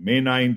May 9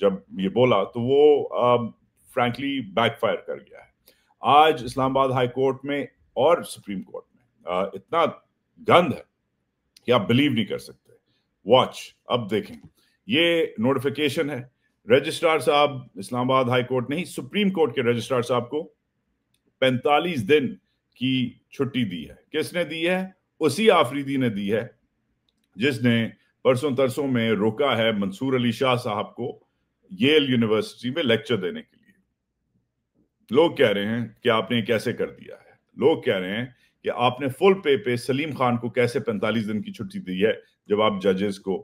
جب یہ بولا تو وہ فرینکلی بیک فائر کر گیا ہے. آج اسلام آباد ہائی کورٹ میں اور سپریم کورٹ میں اتنا گند ہے کہ آپ بلیو نہیں کر سکتے. واچ اب دیکھیں, یہ نوٹیفیکیشن ہے. رجسٹرار صاحب اسلام آباد ہائی کورٹ نہیں, سپریم کورٹ کے رجسٹرار صاحب کو 45 دن کی چھٹی دی ہے. کس نے دی ہے؟ اسی آفریدی نے دی ہے جس نے پرسوں ترسوں میں روکا ہے منصور علی شاہ صاحب کو ییل یونیورسٹی میں لیکچر دینے کے لیے. لوگ کہہ رہے ہیں کہ آپ نے کیسے کر دیا ہے. لوگ کہہ رہے ہیں کہ آپ نے فل پے سلیم خان کو کیسے 45 دن کی چھٹی دی ہے جب آپ ججز کو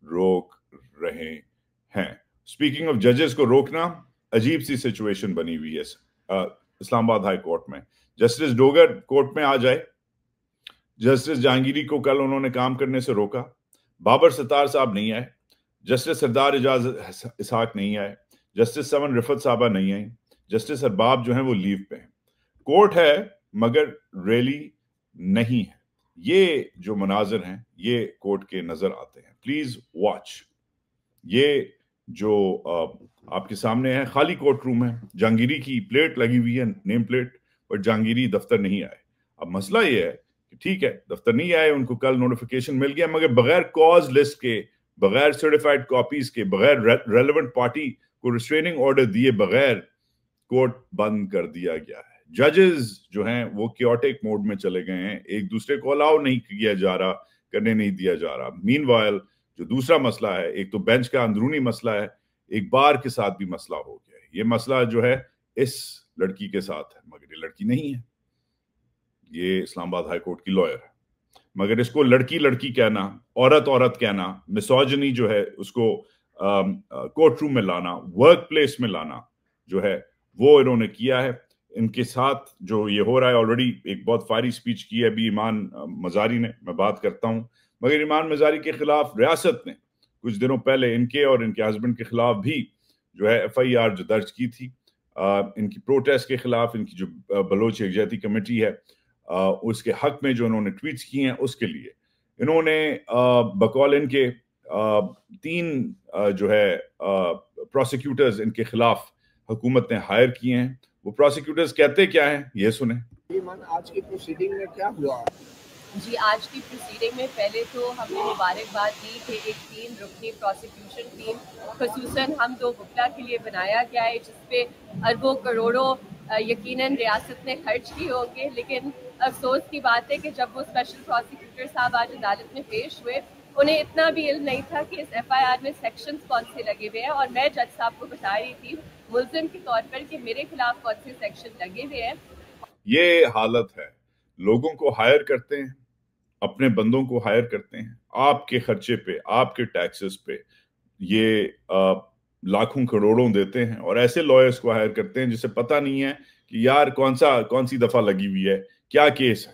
روک رہے ہیں. اسپیکنگ آف ججز کو روکنا, عجیب سی سچویشن بنی ہوئی ہے اسلام آباد ہائی کورٹ میں. جسٹس ڈوگر کورٹ میں آ جائے, جسٹس جہانگیری کو کل انہوں نے کام کرنے سے روکا, بابر ستار صاحب نہیں آئے, جسٹس سردار اعجاز اسحاق نہیں آئے, جسٹس سمن رفت صاحبہ نہیں آئی, جسٹس ارباب جو ہیں وہ لیو پہ ہیں. کورٹ ہے مگر ریلی نہیں ہے. یہ جو مناظر ہیں یہ کورٹ کے نظر آتے ہیں. Please watch. یہ جو آپ کے سامنے ہے خالی کورٹ روم ہے. جہانگیری کی پلیٹ لگی ہوئی ہے, نیم پلیٹ, اور جہانگیری دفتر نہیں آئے. اب مسئلہ یہ ہے کہ ٹھیک ہے دفتر نہیں آئے, ان کو کل نوٹیفیکیشن مل گیا, مگر بغیر کاز لسٹ کے, بغیر سرٹیفائڈ کاپیز کے, بغیر ریلیونٹ پارٹی کو ریسٹریننگ آرڈر دیے بغیر کورٹ بند کر دیا گیا ہے. ججز جو ہیں وہ کیوٹک موڈ میں چلے گئے ہیں, ایک دوسرے کو الاؤ نہیں کیا جا رہا, کرنے نہیں دیا جا رہا. مین وائل جو دوسرا مسئلہ ہے, ایک تو بینچ کا اندرونی مسئلہ ہے, ایک بار کے ساتھ بھی مسئلہ ہو گیا ہے. یہ مسئلہ جو ہے اس لڑکی کے ساتھ ہے, مگر یہ لڑکی نہیں ہے, یہ اسلام آباد ہائی کورٹ کی لائر ہے. مگر اس کو لڑکی لڑکی کہنا, عورت عورت کہنا, مسوجنی جو ہے اس کو کورٹ روم میں لانا, ورک پلیس میں لانا جو ہے وہ انہوں نے کیا ہے. ان کے ساتھ جو یہ ہو رہا ہے, آلریڈی ایک بہت فائری سپیچ کی ہے ابھی ایمان مزاری نے, میں بات کرتا ہوں, مگر ایمان مزاری کے خلاف ریاست نے کچھ دنوں پہلے ان کے اور ان کے ہسبینڈ کے خلاف بھی جو ہے FIR جو درج کی تھی, ان کی پروٹیسٹ کے خلاف. ان کی جو بلوچ یکجہتی کمیٹی ہے اس کے حق میں جو انہوں نے ٹویٹس کی ہیں, اس کے لیے انہوں نے بقول ان کے 3 جو ہے پروسیکیوٹرز ان کے خلاف حکومت نے ہائر کیے ہیں. وہ پروسیکیوٹرز کہتے کیا ہیں یہ سنیں. آج کی پروسیڈنگ میں کیا ہوا؟ جی, آج کی پروسیڈنگ میں پہلے تو ہم نے مبارکباد دی کہ ایک 3 رکنی پروسیکیوشن ٹیم خصوصاً ہم 2 گپتا کے لیے بنایا گیا ہے, جس پہ اربوں کروڑوں یقیناً ریاست نے خرچ کیے ہوں گے. لیکن افسوس کی بات ہے کہ جب وہ اسپیشل پروسیکیوٹر صاحب آج عدالت میں پیش ہوئے, انہیں اتنا بھی علم نہیں تھا کہ اس FIR میں سیکشنز کون سے لگے ہوئے ہیں. اور میں جج صاحب کو بتا رہی تھی ملزم کے طور پر کہ میرے خلاف کون سے سیکشن لگے ہوئے ہیں. یہ حالت ہے, لوگوں کو ہائر کرتے ہیں, اپنے بندوں کو ہائر کرتے ہیں, آپ کے خرچے پہ, آپ کے ٹیکسز پہ یہ لاکھوں کروڑوں دیتے ہیں, اور ایسے لائرز کو ہائر کرتے ہیں جسے پتہ نہیں ہے کہ یار کون سی دفعہ لگی ہوئی ہے, کیا کیس ہے.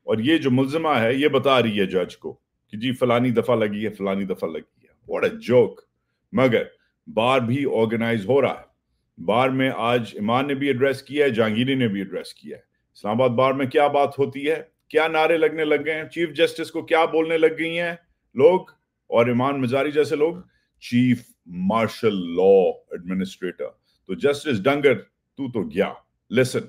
اور یہ جو ملزمہ ہے یہ بتا رہی ہے جج کو کہ جی فلانی دفعہ لگی ہے, فلانی دفعہ لگی ہے. What a joke. مگر بار بھی آرگنائز ہو رہا ہے. بار میں آج ایمان نے بھی ایڈریس کیا ہے, جہانگیری نے بھی ایڈریس کیا ہے. اسلام آباد بار میں کیا بات ہوتی ہے, کیا نعرے لگنے لگ گئے ہیں, چیف جسٹس کو کیا بولنے لگ گئی ہیں لوگ, اور ایمان مزاری جیسے لوگ چیف مارشل لا ایڈمنسٹریٹر. تو جسٹس ڈنگر تو گیا. لسن,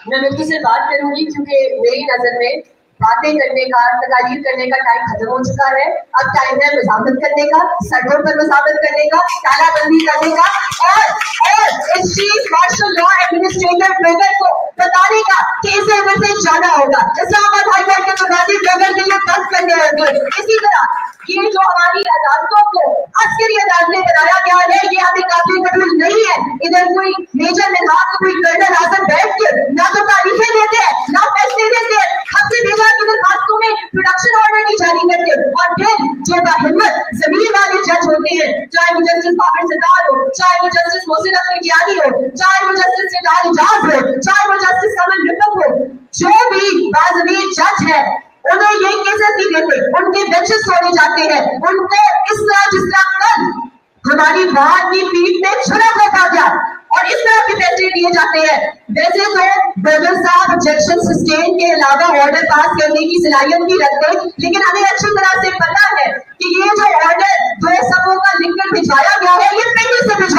میں ملکی سے بات کروں گی کیونکہ میری نظر میں باتیں کرنے کا, تقاریر کرنے کا ٹائم ختم ہو چکا ہے. اب ٹائم ہے مزاحمت کرنے کا, سڑکوں پر مزاحمت کرنے کا, تالا بندی کرنے کا, اور اس چیف مارشل لا ایڈمنسٹریٹر ٹریگر کو بتانے کا کہ اسے وہاں سے جانا ہوگا. اسلام آباد ہائی کورٹ کے مقاصد ٹریگر کے لیے بند کرنے ہوں. اسی طرح یہ جو ہماری عدالتوں کو عسکری عدالتیں بنایا گیا ہے, یہ ہمیں کافی قبول نہیں ہے. ادھر کوئی میجر نظام, کوئی کرنل اعظم بیٹھ کے نہ تو تعریفیں دیتے ہیں, نہ فیصلے دیتے ہیں. ہم سے بھیجا کہ ادھر حادثوں میں پروڈکشن آرڈر نہیں جاری کرتے, اور پھر جو باہمت زمین والے جج ہوتے ہیں, چاہے وہ جسٹس بابر ستار ہو, چاہے وہ جسٹس محسن اختر کیانی ہو, چاہے وہ جسٹس سردار اعجاز ہو, چاہے وہ جسٹس سمن رفت ہو, جو بھی باضابط جج ہے انہیں یہ کیسز نہیں دیتے, ان کے بینچز چھوڑے جاتے ہیں. ان کو اس طرح جس طرح کل ہماری بات کی پیٹ میں چھڑا رکھا گیا, اور اس طرح کے فیصلے دیے جاتے ہیں. ویسے تو برگر صاحب objection sustain کے علاوہ آرڈر پاس کرنے کی صلاحیت بھی رکھتے, لیکن ہمیں اچھی طرح سے پتا ہے کہ یہ جو آرڈر 2 صفوں کا لکھ کر بھجوایا گیا ہے یہ پہلے سے بھجوایا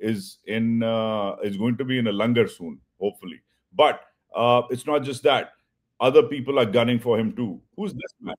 is going to be in a langar soon, hopefully. But it's not just that. Other people are gunning for him too. Who's this man?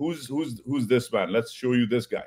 Who's this man? Let's show you this guy.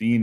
3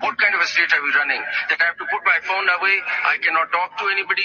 What kind of a state are we running? That I have to put my phone away, I cannot talk to anybody,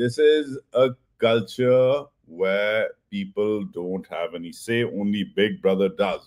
This is a culture where people don't have any say, only Big Brother does.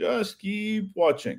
just keep watching.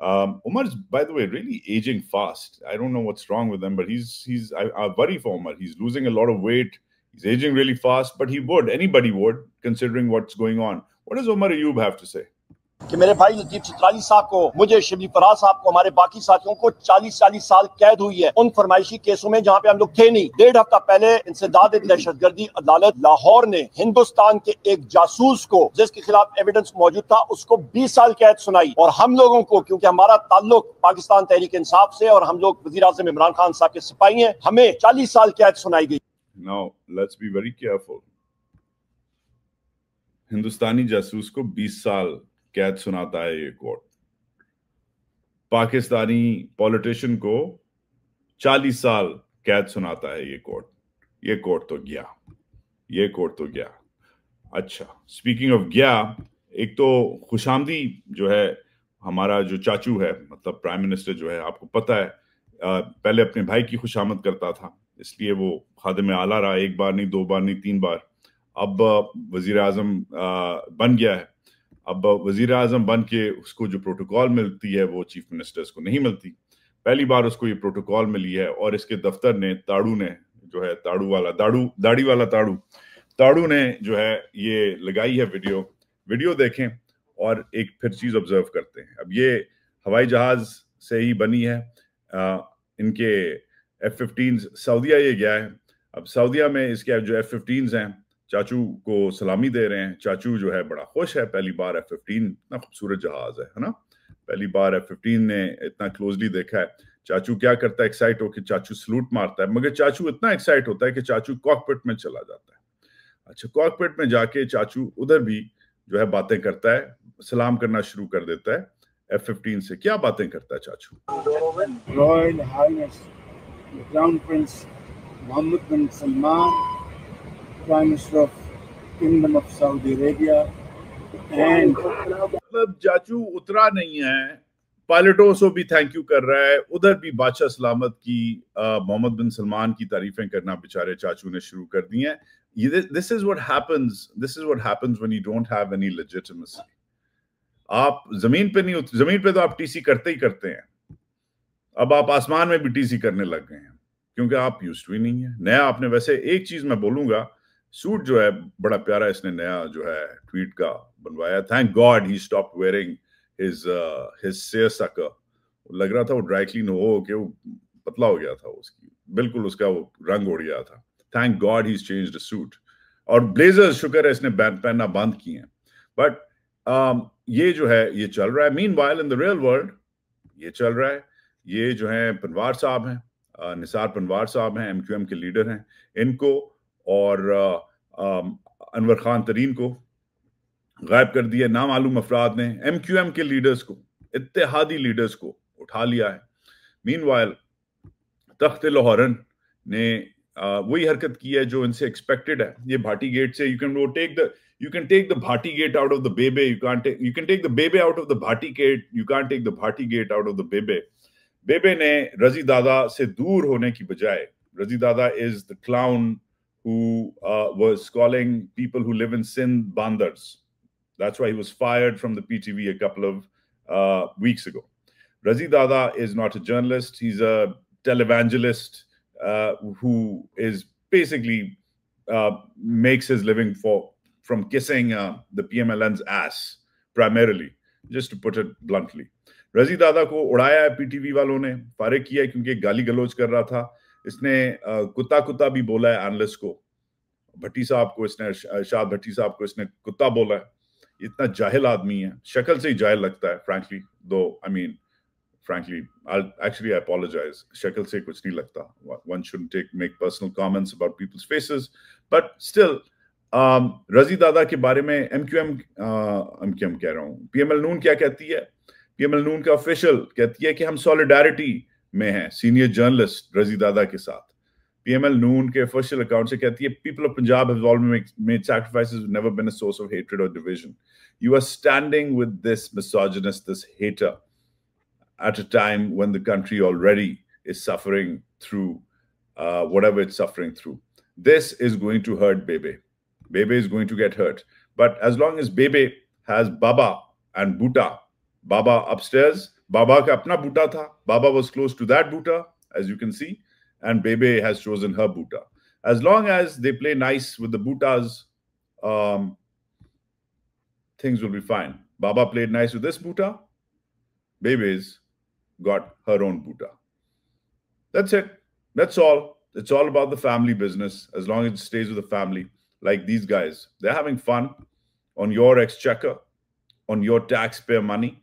Umar's, by the way, really aging fast. I don't know what's wrong with him, but I worry for Umar. He's losing a lot of weight. He's aging really fast, but anybody would, considering what's going on. What does Umar Ayub have to say? کہ میرے بھائی لطیف چترالی صاحب کو, مجھے شبلی فراز صاحب کو, ہمارے باقی ساتھیوں کو 40 سال قید ہوئی ہے ان فرمائشی کیسوں میں جہاں پہ ہم لوگ تھے نہیں. 1.5 ہفتہ پہلے انسداد دہشت گردی عدالت لاہور نے ہندوستان کے ایک جاسوس کو, جس کے خلاف ایویڈنس موجود تھا, اس کو 20 سال قید سنائی. اور ہم لوگوں کو, کیونکہ ہمارا تعلق پاکستان تحریک انصاف سے اور ہم لوگ وزیر اعظم عمران خان صاحب کے سپاہی ہیں, ہمیں 40 سال قید سنائی گئی. Now, let's be very careful. ہندوستانی جاسوس کو 20 سال قید سناتا ہے یہ کورٹ. پاکستانی پولیٹیشین کو 40 سال قید سناتا ہے یہ کورٹ. یہ کورٹ تو گیا. اچھا, اسپیکنگ آف گیا, ایک تو خوشامدی جو ہے ہمارا جو چاچو ہے, مطلب پرائم منسٹر جو ہے, آپ کو پتا ہے پہلے اپنے بھائی کی خوشامد کرتا تھا, اس لیے وہ خادم اعلیٰ رہا, 1 بار نہیں 2 بار نہیں 3 بار. اب وزیر اعظم بن گیا ہے. اب وزیر اعظم بن کے اس کو جو پروٹوکال ملتی ہے وہ چیف منسٹرز کو نہیں ملتی. پہلی بار اس کو یہ پروٹوکال ملی ہے, اور اس کے دفتر نے تاڑو نے جو ہے داڑھی والا تاڑو نے جو ہے یہ لگائی ہے ویڈیو دیکھیں اور ایک پھر چیز آبزرو کرتے ہیں. اب یہ ہوائی جہاز سے ہی بنی ہے, ان کے F-15 سعودیہ یہ گیا ہے. اب سعودیہ میں اس کے جو F-15 ہیں چاچو کو سلامی دے رہے ہیں. چاچو جو ہے بڑا خوش ہے, پہلی بار F-15, اتنا خوبصورت جہاز ہے نا, پہلی بار F-15 نے اتنا کلوزلی دیکھا ہے. چاچو کیا کرتا ہے, ایکسائٹ ہو کے چاچو سلوٹ مارتا ہے, مگر چاچو اتنا ایکسائٹ ہوتا ہے کہ چاچو کاکپٹ میں چلا جاتا ہے. اچھا, کاکپٹ میں جا کے چاچو ادھر بھی جو ہے باتیں کرتا ہے, سلام کرنا شروع کر دیتا ہے F-15 سے. کیا باتیں کرتا ہے چاچو؟ Royal Highness Crown Prince Mohammed bin Salman, Prime Minister of Kingdom of Saudi Arabia, and مطلب چاچو اترا نہیں ہے, پائلٹوں سے بھی تھینک یو کر رہا ہے, ادھر بھی بادشاہ سلامت کی محمد بن سلمان کی تعریفیں کرنا بیچارے چاچو نے شروع کر دی ہیں. This is what happens when you don't have any legitimacy. آپ زمین پہ نہیں, زمین پہ تو آپ ٹی سی کرتے ہی کرتے ہیں, اب آپ آسمان میں بھی ٹی سی کرنے لگ گئے ہیں کیونکہ آپ یوزڈ بھی نہیں ہیں. نیا آپ نے, ویسے ایک چیز میں بولوں گا, سوٹ جو ہے بڑا پیارا اس نے نیا جو ہے ٹویٹ کا بنوایا. تھینک گاڈ ہی اسٹاپ ویئرنگ his seersucker. لگ رہا تھا وہ ڈرائی کلین ہو کے وہ پتلا ہو گیا تھا, اس کی بالکل اس کا وہ رنگ اڑ گیا تھا. Thank God has changed suit. اور بلیزر شکر ہے اس نے پہننا بند کیے ہیں. بٹ یہ جو ہے یہ چل رہا ہے. Meanwhile in the real world یہ چل رہا ہے. یہ جو ہیں پنوار صاحب ہیں, نثار پنوار صاحب ہیں, MQM کے لیڈر ہیں, ان کو اور انور خان ترین کو غائب کر دیا. نامعلوم افراد نے MQM کے لیڈرز کو, اتحادی لیڈرز کو اٹھا لیا ہے. مین وائل تخت لاہورن نے وہی حرکت کی ہے جو ان سے ایکسپیکٹڈ ہے. یہ بھاٹی گیٹ سے you can take the Bhati gate out of the Bebe. You can take the Bebe out of the Bhati gate. You can't take the Bhati gate out of the Bebe. Bebe نے رضی دادا سے دور ہونے کی بجائے, رضی دادا is the clown who was calling people who live in Sindh bandars. That's why he was fired from the PTV a couple of weeks ago. Razi Dada is not a journalist. He's a televangelist who is basically makes his living from kissing the PMLN's ass, primarily, just to put it bluntly. رضی دادا کو اڑایا ہے P T V والوں نے, فارغ کیا ہے کیونکہ گالی گلوچ کر رہا تھا. اس نے کتا بھی بولا ہے اینالسٹ کو, بھٹی صاحب کو اس نے, شاہ بھٹی صاحب کو اس نے کتا بولا ہے. اتنا جاہل آدمی ہے, شکل سے ہی جاہل لگتا ہے frankly, though I mean frankly I apologize, شکل سے کچھ نہیں لگتا. One shouldn't make personal comments about people's faces, but still رضی دادا کے بارے میں MQM کہہ رہا ہوں, PML نون کیا کہتی ہے؟ PML نون کا آفیشل کہتی ہے کہ ہم سولیڈیرٹی میں ہیں سینئر جرنلسٹ رضی دادا کے ساتھ. PML نون کے آفیشل اکاؤنٹ سے کہتی ہے people of Punjab have always made sacrifices, never been a source of hatred or division. You are standing with this misogynist, this hater, at a time when the country already is suffering through whatever it's suffering through. This is going to hurt Bebe. Bebe is going to get hurt. But as long as Bebe has Baba and Bhuta, Baba upstairs, Baba ka apna booty tha. Baba was close to that booty, as you can see, and Bebe has chosen her booty. As long as they play nice with the bootas, things will be fine. Baba played nice with this booty. Bebe's got her own booty. That's it. That's all. It's all about the family business. As long as it stays with the family, like these guys, they're having fun on your exchequer, on your taxpayer money.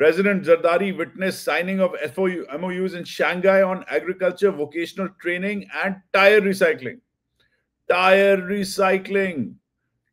President Zardari witnessed signing of MOUs in Shanghai on agriculture, vocational training and tire recycling. Tire recycling.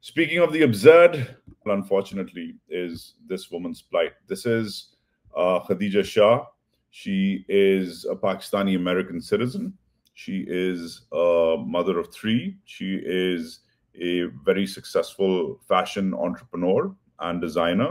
Speaking of the absurd, unfortunately, is this woman's plight. This is Khadija Shah. She is a Pakistani American citizen. She is a mother of 3. She is a very successful fashion entrepreneur and designer.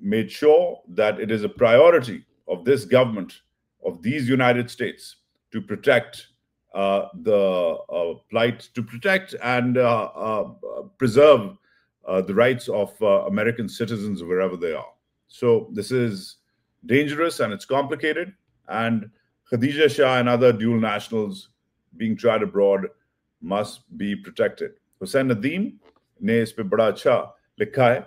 made sure that it is a priority of this government of these United States to protect the plight, to protect and preserve the rights of American citizens wherever they are. So this is dangerous and it's complicated, and Khadija Shah and other dual nationals being tried abroad must be protected. Hussain Nadeem ne is pe bada acha likha hai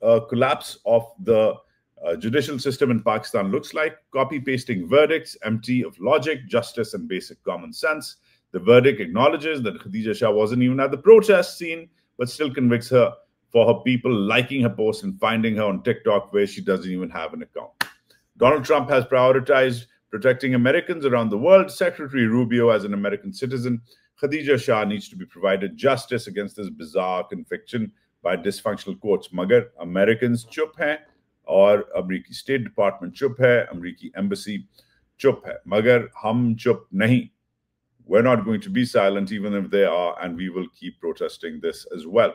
a collapse of the judicial system in Pakistan looks like. Copy-pasting verdicts, empty of logic, justice, and basic common sense. The verdict acknowledges that Khadija Shah wasn't even at the protest scene, but still convicts her for her people liking her post and finding her on TikTok, where she doesn't even have an account. Donald Trump has prioritized protecting Americans around the world. Secretary Rubio, as an American citizen, Khadija Shah needs to be provided justice against this bizarre conviction by dysfunctional courts. Magar Americans chup hain, aur American State Department chup hai, American Embassy chup hai. Magar hum chup nahi. We're not going to be silent even if they are, and we will keep protesting this as well.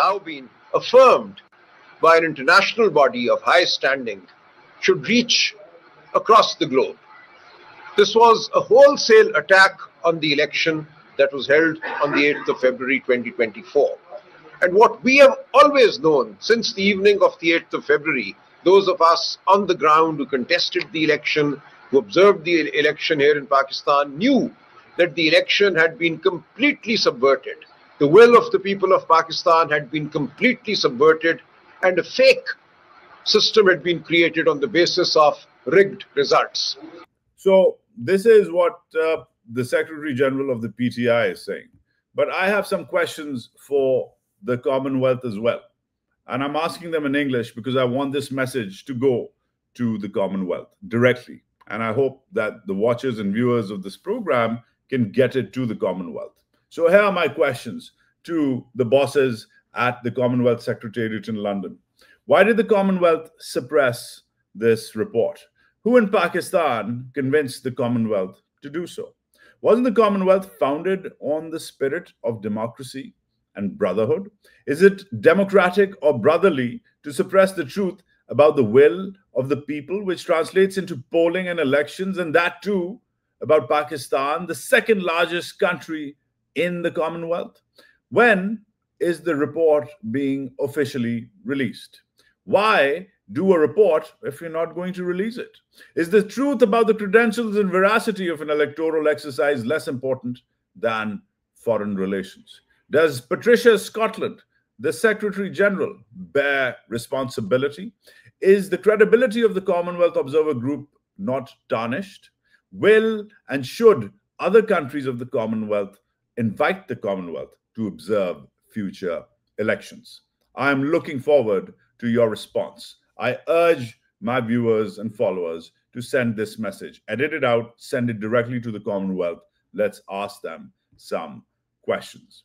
Now been affirmed by an international body of high standing should reach across the globe. This was a wholesale attack on the election that was held on the 8th of February 2024. And what we have always known since the evening of the 8th of February, those of us on the ground who contested the election, who observed the election here in Pakistan, knew that the election had been completely subverted. The will of the people of Pakistan had been completely subverted, and a fake system had been created on the basis of rigged results. So this is what the Secretary General of the PTI is saying. But I have some questions for the Commonwealth as well. And I'm asking them in English because I want this message to go to the Commonwealth directly. And I hope that the watchers and viewers of this program can get it to the Commonwealth. So here are my questions to the bosses at the Commonwealth Secretariat in London. Why did the Commonwealth suppress this report? Who in Pakistan convinced the Commonwealth to do so? Wasn't the Commonwealth founded on the spirit of democracy and brotherhood? Is it democratic or brotherly to suppress the truth about the will of the people, which translates into polling and elections, and that too about Pakistan, the second largest country in the Commonwealth? When is the report being officially released? Why do a report if you're not going to release it? Is the truth about the credentials and veracity of an electoral exercise less important than foreign relations? Does Patricia Scotland, the Secretary General, bear responsibility? Is the credibility of the Commonwealth Observer Group not tarnished? Will and should other countries of the Commonwealth invite the Commonwealth to observe future elections? I'm looking forward to your response. I urge my viewers and followers to send this message. Edit it out, send it directly to the Commonwealth. Let's ask them some questions.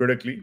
critically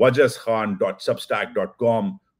wajazkhan.substack.com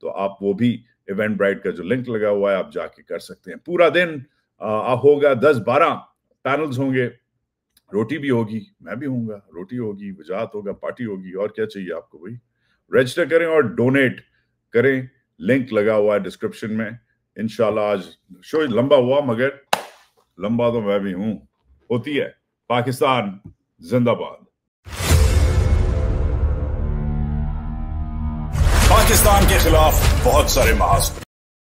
تو آپ وہ بھی event bright کا جو link لگا ہوا ہے آپ جا کے کر سکتے ہیں. پورا دن ہوگا, 10-12 پینلز ہوں گے, روٹی بھی ہوگی, میں بھی ہوں گا, روٹی ہوگی, وجاہت ہوگا, پارٹی ہوگی, اور کیا چاہیے آپ کو بھائی. رجسٹر کریں اور ڈونیٹ کریں, لنک لگا ہوا ہے ڈسکرپشن میں. انشاءاللہ آج شو لمبا ہوا, مگر لمبا تو میں بھی ہوں. ہوتی ہے. پاکستان زندہ باد. پاکستان کے خلاف بہت سارے محاذ